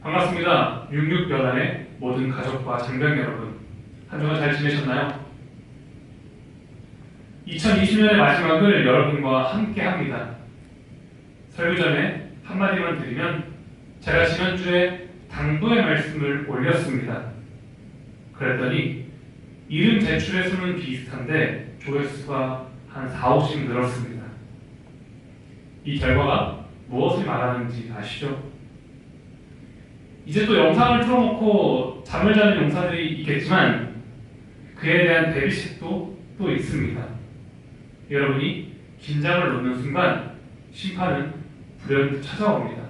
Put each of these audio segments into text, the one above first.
반갑습니다. 66여단의 모든 가족과 장병 여러분, 한 주간 잘 지내셨나요? 2020년의 마지막을 여러분과 함께 합니다. 설교 전에 한마디만 드리면, 제가 지난주에 당도의 말씀을 올렸습니다. 그랬더니 이름 제출의 수는 비슷한데 조회수가 한 4, 50 늘었습니다. 이 결과가 무엇을 말하는지 아시죠? 이제 또 영상을 틀어놓고 잠을 자는 용사들이 있겠지만 그에 대한 대비책도 또 있습니다. 여러분이 긴장을 놓는 순간 심판은 불현듯 찾아옵니다.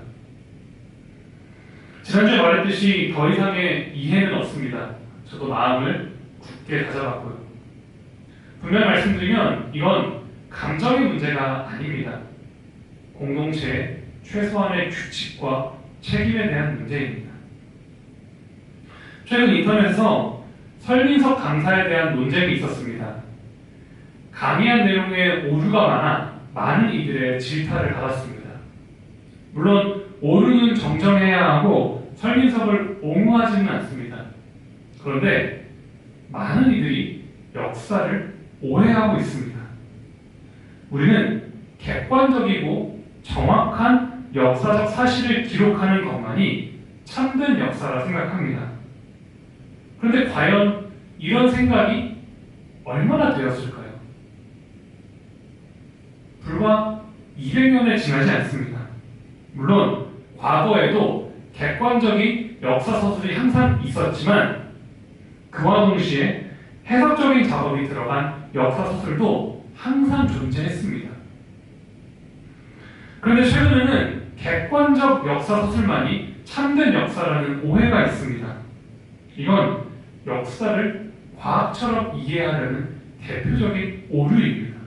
지난주에 말했듯이 더 이상의 이해는 없습니다. 저도 마음을 굳게 다잡았고요. 분명히 말씀드리면 이건 감정의 문제가 아닙니다. 공동체의 최소한의 규칙과 책임에 대한 문제입니다. 최근 인터넷에서 설민석 강사에 대한 논쟁이 있었습니다. 강의한 내용에 오류가 많아 많은 이들의 질타를 받았습니다. 물론 오류는 정정해야 하고 설민석을 옹호하지는 않습니다. 그런데 많은 이들이 역사를 오해하고 있습니다. 우리는 객관적이고 정확한 역사적 사실을 기록하는 것만이 참된 역사라 생각합니다. 그런데 과연 이런 생각이 얼마나 되었을까요? 불과 200년에 지나지 않습니다. 물론 과거에도 객관적인 역사 서술이 항상 있었지만 그와 동시에 해석적인 작업이 들어간 역사 서술도 항상 존재했습니다. 그런데 최근에는 객관적 역사 서술만이 참된 역사라는 오해가 있습니다. 이건 역사를 과학처럼 이해하려는 대표적인 오류입니다.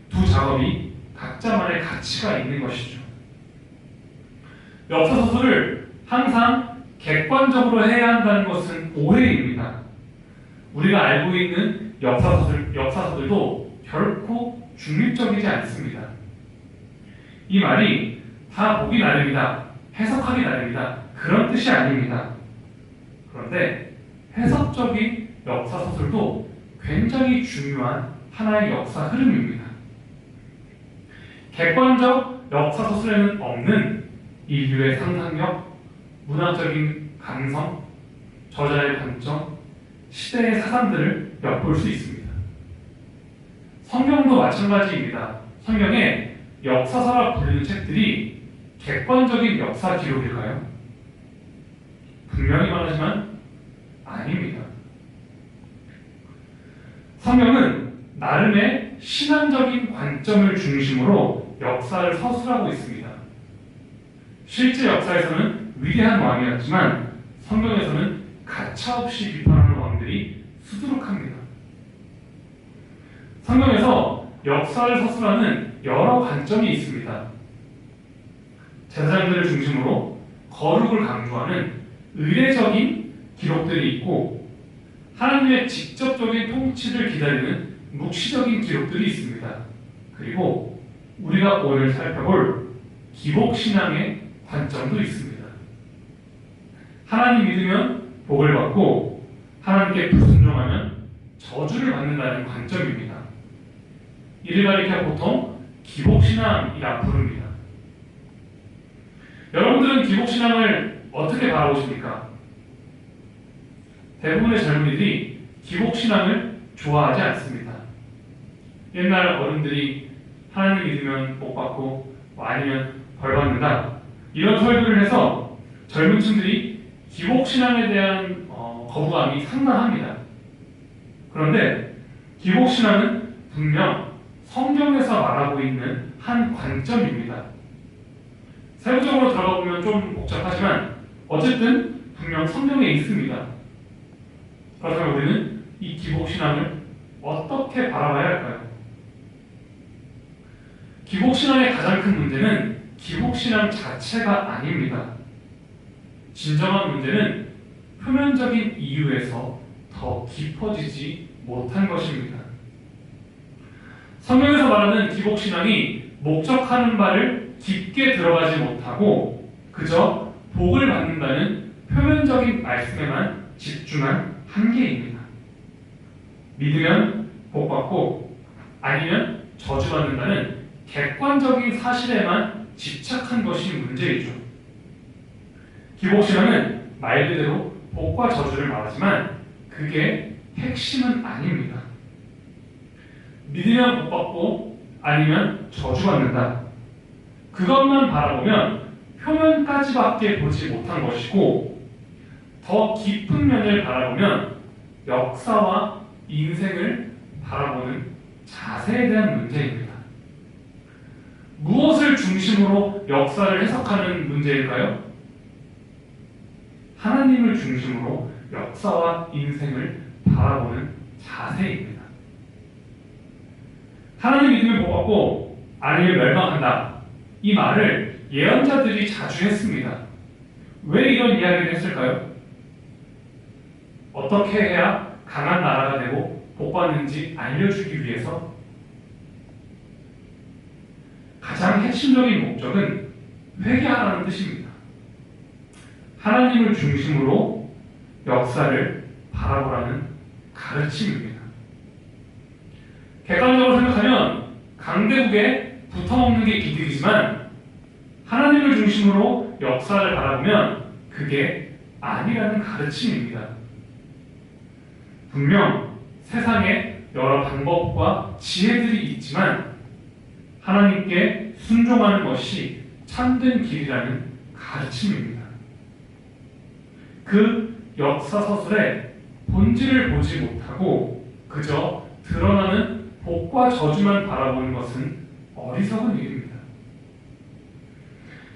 두 작업이 각자만의 가치가 있는 것이죠. 역사 서술을 항상 객관적으로 해야 한다는 것은 오해입니다. 우리가 알고 있는 역사서들도 결코 중립적이지 않습니다. 이 말이 다 보기 나름이다, 해석하기 나름이다, 그런 뜻이 아닙니다. 그런데 해석적인 역사서술도 굉장히 중요한 하나의 역사 흐름입니다. 객관적 역사서술에는 없는 인류의 상상력, 문화적인 감성, 저자의 관점, 시대의 사상들을 엿볼 수 있습니다. 성경도 마찬가지입니다. 성경에 역사서라 불리는 책들이 객관적인 역사 기록일까요? 분명히 말하지만 아닙니다. 성경은 나름의 신앙적인 관점을 중심으로 역사를 서술하고 있습니다. 실제 역사에서는 위대한 왕이었지만 성경에서는 가차없이 비판하는 왕들이 수두룩합니다. 성경에서 역사를 서술하는 여러 관점이 있습니다. 제사장들을 중심으로 거룩을 강조하는 의례적인 기록들이 있고 하나님의 직접적인 통치를 기다리는 묵시적인 기록들이 있습니다. 그리고 우리가 오늘 살펴볼 기복신앙의 관점도 있습니다. 하나님 믿으면 복을 받고 하나님께 불순종하면 저주를 받는다는 관점입니다. 이를 가리켜 보통 기복신앙이라 부릅니다. 여러분들은 기복신앙을 어떻게 바라보십니까? 대부분의 젊은이들이 기복신앙을 좋아하지 않습니다. 옛날 어른들이 하나님 믿으면 복 받고 아니면 벌 받는다, 이런 설교를 해서 젊은 층들이 기복신앙에 대한 거부감이 상당합니다. 그런데 기복신앙은 분명 성경에서 말하고 있는 한 관점입니다. 세부적으로 들어가 보면 좀 복잡하지만 어쨌든 분명 성경에 있습니다. 그렇다면 우리는 이 기복신앙을 어떻게 바라봐야 할까요? 기복신앙의 가장 큰 문제는 기복신앙 자체가 아닙니다. 진정한 문제는 표면적인 이유에서 더 깊어지지 못한 것입니다. 성경에서 말하는 기복신앙이 목적하는 바를 깊게 들어가지 못하고 그저 복을 받는다는 표면적인 말씀에만 집중한 한계입니다. 믿으면 복 받고 아니면 저주받는다는 객관적인 사실에만 집착한 것이 문제이죠. 기복신앙은 말 그대로 복과 저주를 말하지만 그게 핵심은 아닙니다. 믿으면 복 받고 아니면 저주받는다. 그것만 바라보면 표면까지밖에 보지 못한 것이고 더 깊은 면을 바라보면 역사와 인생을 바라보는 자세에 대한 문제입니다. 무엇을 중심으로 역사를 해석하는 문제일까요? 하나님을 중심으로 역사와 인생을 바라보는 자세입니다. 하나님 믿으면 복 받고 아니면 멸망한다. 이 말을 예언자들이 자주 했습니다. 왜 이런 이야기를 했을까요? 어떻게 해야 강한 나라가 되고 복 받는지 알려주기 위해서. 가장 핵심적인 목적은 회개하라는 뜻입니다. 하나님을 중심으로 역사를 바라보라는 가르침입니다. 객관적으로 생각하면 강대국에 붙어먹는 게 이득이지만 하나님을 중심으로 역사를 바라보면 그게 아니라는 가르침입니다. 분명 세상에 여러 방법과 지혜들이 있지만 하나님께 순종하는 것이 참된 길이라는 가르침입니다. 그 역사 서술의 본질을 보지 못하고 그저 드러나는 복과 저주만 바라보는 것은 어리석은 일입니다.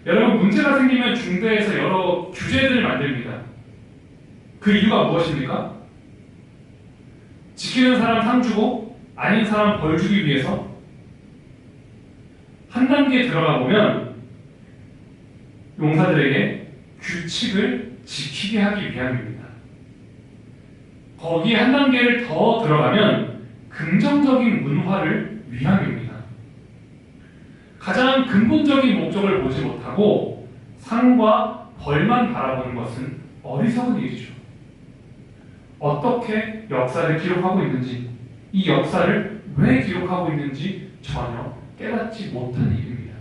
여러분, 문제가 생기면 중대에서 여러 규제들을 만듭니다. 그 이유가 무엇입니까? 지키는 사람 상 주고 아닌 사람 벌 주기 위해서. 한 단계 들어가 보면 용사들에게 규칙을 지키게 하기 위함입니다. 거기에 한 단계를 더 들어가면 긍정적인 문화를 위함입니다. 가장 근본적인 목적을 보지 못하고 상과 벌만 바라보는 것은 어리석은 일이죠. 어떻게 역사를 기록하고 있는지, 이 역사를 왜 기록하고 있는지 전혀 깨닫지 못한 일입니다.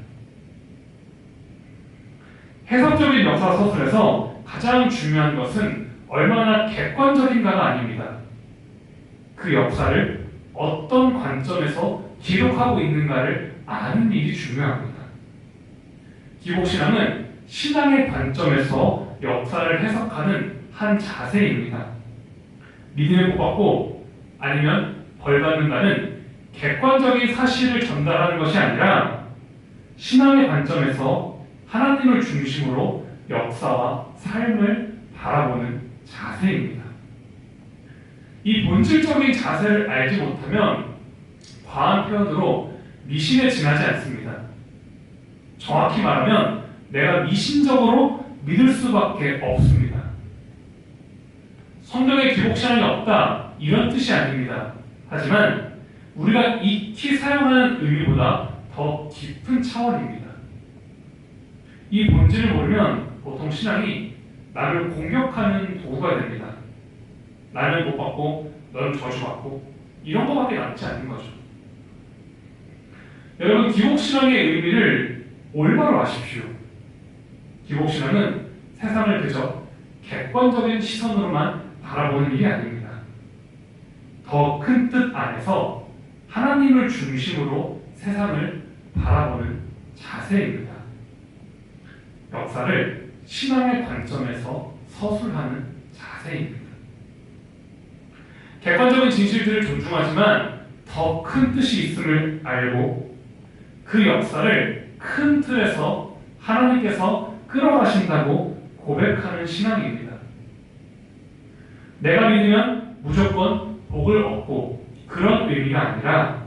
해석적인 역사 서술에서 가장 중요한 것은 얼마나 객관적인가가 아닙니다. 그 역사를 어떤 관점에서 기록하고 있는가를 아는 일이 중요합니다. 기복신앙은 신앙의 관점에서 역사를 해석하는 한 자세입니다. 믿음을 복 받고 아니면 벌 받는다는 객관적인 사실을 전달하는 것이 아니라 신앙의 관점에서 하나님을 중심으로 역사와 삶을 바라보는 자세입니다. 이 본질적인 자세를 알지 못하면 과한 표현으로 미신에 지나지 않습니다. 정확히 말하면 내가 미신적으로 믿을 수밖에 없습니다. 성경에 기복신앙이 없다, 이런 뜻이 아닙니다. 하지만 우리가 익히 사용하는 의미보다 더 깊은 차원입니다. 이 본질을 모르면 보통 신앙이 나를 공격하는 도구가 됩니다. 나는 복 받고 너는 저주받고 이런 것밖에 남지 않는 거죠. 여러분, 기복신앙의 의미를 올바로 아십시오. 기복신앙은 세상을 그저 객관적인 시선으로만 바라보는 일이 아닙니다. 더 큰 뜻 안에서 하나님을 중심으로 세상을 바라보는 자세입니다. 역사를 신앙의 관점에서 서술하는 자세입니다. 객관적인 진실들을 존중하지만 더 큰 뜻이 있음을 알고 그 역사를 큰 틀에서 하나님께서 끌어가신다고 고백하는 신앙입니다. 내가 믿으면 무조건 복을 얻고 그런 의미가 아니라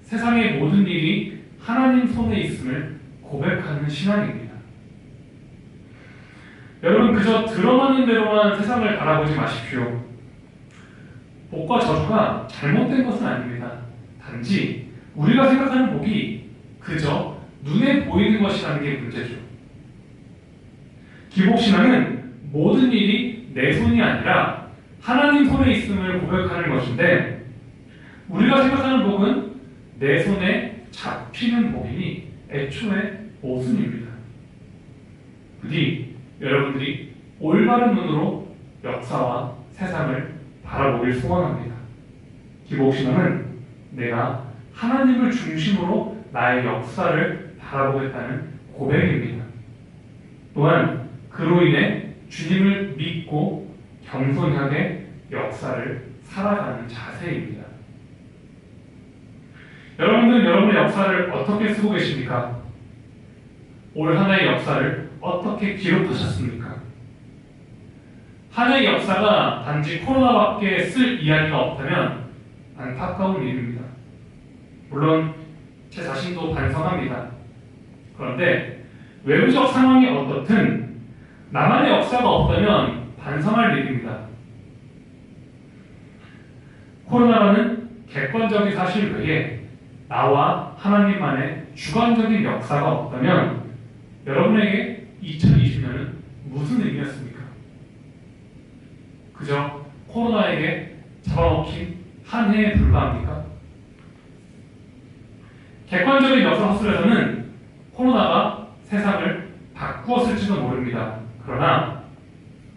세상의 모든 일이 하나님 손에 있음을 고백하는 신앙입니다. 여러분, 그저 드러나는 대로만 세상을 바라보지 마십시오. 복과 저주가 잘못된 것은 아닙니다. 단지 우리가 생각하는 복이 그저 눈에 보이는 것이라는 게 문제죠. 기복신앙은 모든 일이 내 손이 아니라 하나님 손에 있음을 고백하는 것인데, 우리가 생각하는 복은 내 손에 잡히는 복이니 애초에 모순입니다. 부디 여러분들이 올바른 눈으로 역사와 세상을 바라보길 소원합니다. 기복신앙은 내가 하나님을 중심으로 나의 역사를 바라보겠다는 고백입니다. 또한 그로 인해 주님을 믿고 겸손하게 역사를 살아가는 자세입니다. 여러분들은 여러분의 역사를 어떻게 쓰고 계십니까? 올 한 해의 역사를 어떻게 기록하셨습니까? 한 해의 역사가 단지 코로나밖에 쓸 이야기가 없다면 안타까운 일입니다. 물론 제 자신도 반성합니다. 그런데 외부적 상황이 어떻든 나만의 역사가 없다면 반성할 일입니다. 코로나라는 객관적인 사실 외에 나와 하나님만의 주관적인 역사가 없다면 여러분에게 2020년은 무슨 의미였습니까? 그저 코로나에게 잡아먹힌 한 해에 불과합니까? 객관적인 역사 서술에서는 코로나가 세상을 바꾸었을지도 모릅니다. 그러나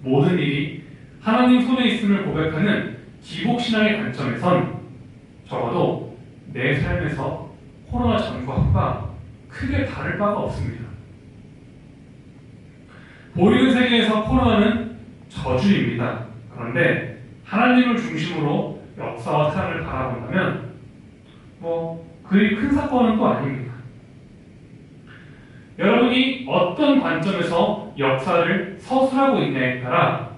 모든 일이 하나님 손에 있음을 고백하는 기복신앙의 관점에선 적어도 내 삶에서 코로나 전과 후가 크게 다를 바가 없습니다. 보이는 세계에서 코로나는 저주입니다. 그런데 하나님을 중심으로 역사와 세상을 바라본다면 그리 큰 사건은 또 아닙니다. 여러분이 어떤 관점에서 역사를 서술하고 있냐에 따라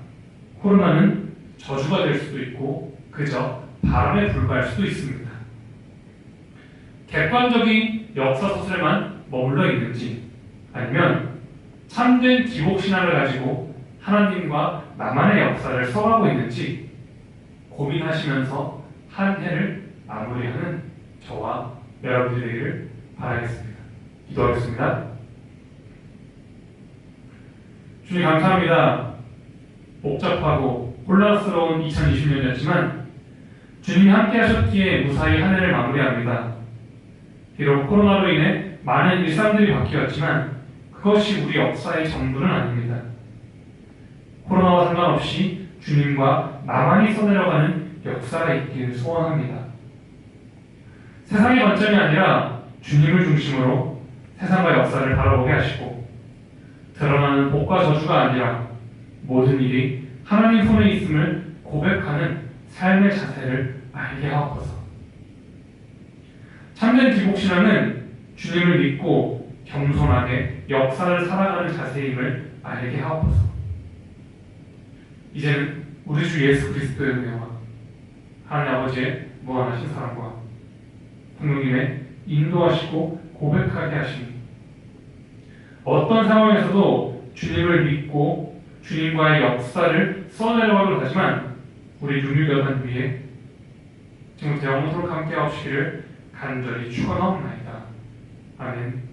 코로나는 저주가 될 수도 있고 그저 바람에 불과할 수도 있습니다. 객관적인 역사 서술에만 머물러 있는지 아니면 참된 기복신앙을 가지고 하나님과 나만의 역사를 써가고 있는지 고민하시면서 한 해를 마무리하는 저와 여러분들이 되기를 바라겠습니다. 기도하겠습니다. 주님 감사합니다. 복잡하고 혼란스러운 2020년이었지만 주님이 함께 하셨기에 무사히 한 해를 마무리합니다. 비록 코로나로 인해 많은 일상들이 바뀌었지만 그것이 우리 역사의 전부는 아닙니다. 코로나와 상관없이 주님과 나만이 써내려가는 역사가 있기를 소원합니다. 세상의 관점이 아니라 주님을 중심으로 세상과 역사를 바라보게 하시고 드러나는 복과 저주가 아니라 모든 일이 하나님 손에 있음을 고백하는 삶의 자세를 알게 하옵소서. 참된 기복신앙은 주님을 믿고 겸손하게 역사를 살아가는 자세임을 알게 하옵소서. 이제는 우리 주 예수 그리스도의 은혜와 하나님 아버지의 무한하신 사랑과 성령님의 인도하시고 고백하게 하시니 어떤 상황에서도 주님을 믿고 주님과의 역사를 써내려가도록 하지만 우리 6.6여단 위에 지금부터 영원토록 함께 하시기를 간절히 축원하옵나이다. 아멘.